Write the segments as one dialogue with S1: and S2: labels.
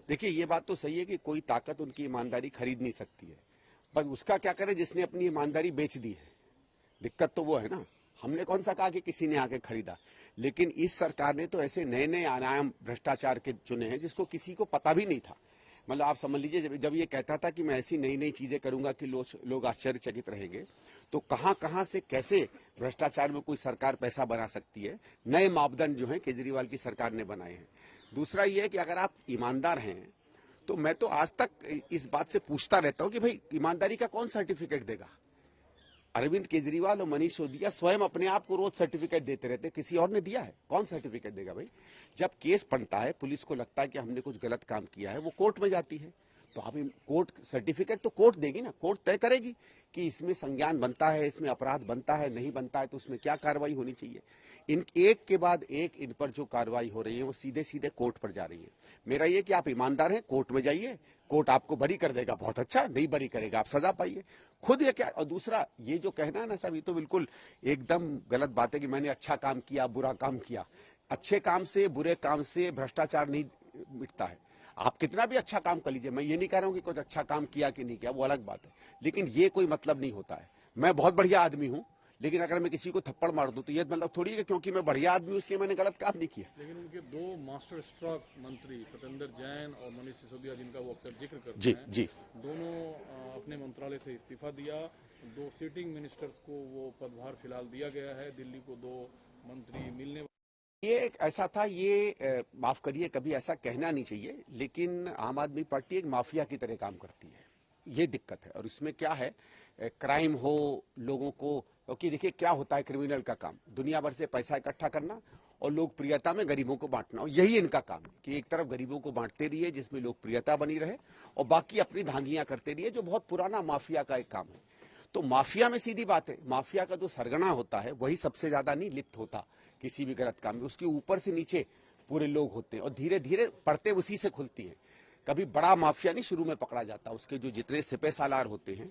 S1: देखिए, ये बात तो सही है कि कोई ताकत उनकी ईमानदारी खरीद नहीं सकती है, पर उसका क्या करे जिसने अपनी ईमानदारी बेच दी है। दिक्कत तो वो है ना। हमने कौन सा कहा कि किसी ने आके खरीदा, लेकिन इस सरकार ने तो ऐसे नए नए आयाम भ्रष्टाचार के चुने हैं जिसको किसी को पता भी नहीं था। मतलब आप समझ लीजिए, जब ये कहता था कि मैं ऐसी नई नई चीजें करूंगा कि लोग आश्चर्यचकित रहेंगे, तो कहां कहां से कैसे भ्रष्टाचार में कोई सरकार पैसा बना सकती है, नए मापदंड जो है केजरीवाल की सरकार ने बनाए हैं। दूसरा ये है कि अगर आप ईमानदार हैं, तो मैं तो आज तक इस बात से पूछता रहता हूं कि भाई ईमानदारी का कौन सर्टिफिकेट देगा। अरविंद केजरीवाल और मनीष सिसोदिया स्वयं अपने आप को रोज सर्टिफिकेट देते रहते, किसी और ने दिया है? कौन सर्टिफिकेट देगा भाई? जब केस बनता है, पुलिस को लगता है कि हमने कुछ गलत काम किया है, वो कोर्ट में जाती है, तो आप कोर्ट सर्टिफिकेट तो कोर्ट देगी ना, कोर्ट तय करेगी कि इसमें संज्ञान बनता है, इसमें अपराध बनता है, नहीं बनता है तो उसमें क्या कार्रवाई होनी चाहिए। इन एक के बाद एक इन पर जो कार्रवाई हो रही है वो सीधे सीधे कोर्ट पर जा रही है। मेरा ये कि आप ईमानदार हैं, कोर्ट में जाइए, कोर्ट आपको बरी कर देगा, बहुत अच्छा, नहीं बरी करेगा आप सजा पाइए खुद। ये क्या, और दूसरा ये जो कहना है ना साहब, ये तो बिल्कुल एकदम गलत बात है कि मैंने अच्छा काम किया, बुरा काम किया। अच्छे काम से, बुरे काम से भ्रष्टाचार नहीं मिटता है। आप कितना भी अच्छा काम कर लीजिए, मैं ये नहीं कह रहा हूं कि कुछ अच्छा काम किया कि नहीं किया, वो अलग बात है, लेकिन ये कोई मतलब नहीं होता है। मैं बहुत बढ़िया आदमी हूं, लेकिन अगर मैं किसी को थप्पड़ मार दूं तो ये मतलब थोड़ी है कि क्योंकि मैं बढ़िया आदमी हूं इसलिए मैंने गलत काम नहीं किया।
S2: लेकिन उनके दो मास्टर स्ट्रोक मंत्री सत्येंद्र जैन और मनीष सिसोदिया, जिनका वो अक्सर जिक्र करते
S1: जी
S2: हैं,
S1: जी
S2: दोनों अपने मंत्रालय से इस्तीफा दिया। दो सिटिंग मिनिस्टर्स को वो पदभार फिलहाल दिया गया है। दिल्ली को दो मंत्री मिलने,
S1: ये एक ऐसा था, ये माफ करिए कभी ऐसा कहना नहीं चाहिए, लेकिन आम आदमी पार्टी एक माफिया की तरह काम करती है, ये दिक्कत है। और इसमें क्या है, क्राइम हो, लोगों को, क्योंकि देखिए क्या होता है, क्रिमिनल का काम दुनिया भर से पैसा इकट्ठा करना और लोकप्रियता में गरीबों को बांटना, और यही इनका काम है कि एक तरफ गरीबों को बांटते रहिए जिसमें लोकप्रियता बनी रहे, और बाकी अपनी धांधलियां करते रहिए, जो बहुत पुराना माफिया का एक काम है। तो माफिया में सीधी बात है, माफिया का जो सरगना होता है वही सबसे ज्यादा नहीं लिप्त होता किसी भी गलत काम में, उसके ऊपर से नीचे पूरे लोग होते हैं और धीरे धीरे परतें उसी से खुलती हैं। कभी बड़ा माफिया नहीं शुरू में पकड़ा जाता, उसके जो जितने सिपह सालार होते हैं।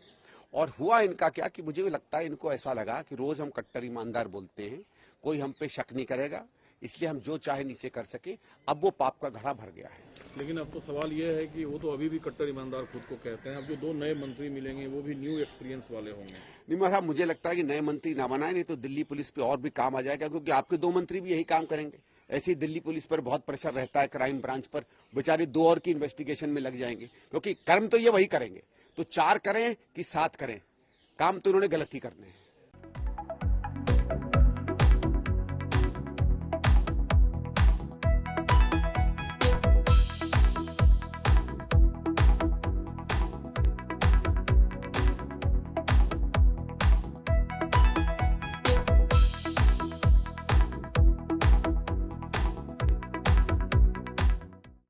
S1: और हुआ इनका क्या कि मुझे लगता है इनको ऐसा लगा कि रोज हम कट्टर ईमानदार बोलते हैं, कोई हम पे शक नहीं करेगा, इसलिए हम जो चाहे नीचे कर सके। अब वो पाप का घड़ा भर गया है।
S2: लेकिन अब तो सवाल ये है कि वो तो अभी भी कट्टर ईमानदार खुद को कहते हैं। अब जो दो नए मंत्री मिलेंगे वो भी न्यू एक्सपीरियंस वाले होंगे।
S1: नहीं साहब, मुझे लगता है कि नए मंत्री ना बनाए, नहीं तो दिल्ली पुलिस पे और भी काम आ जाएगा, क्योंकि आपके दो मंत्री भी यही काम करेंगे। ऐसी दिल्ली पुलिस पर बहुत प्रेशर रहता है, क्राइम ब्रांच पर, बेचारे दो और की इन्वेस्टिगेशन में लग जाएंगे, क्योंकि कर्म तो ये वही करेंगे। तो 4 करें कि 7 करें, काम तो उन्होंने गलत ही करने हैं।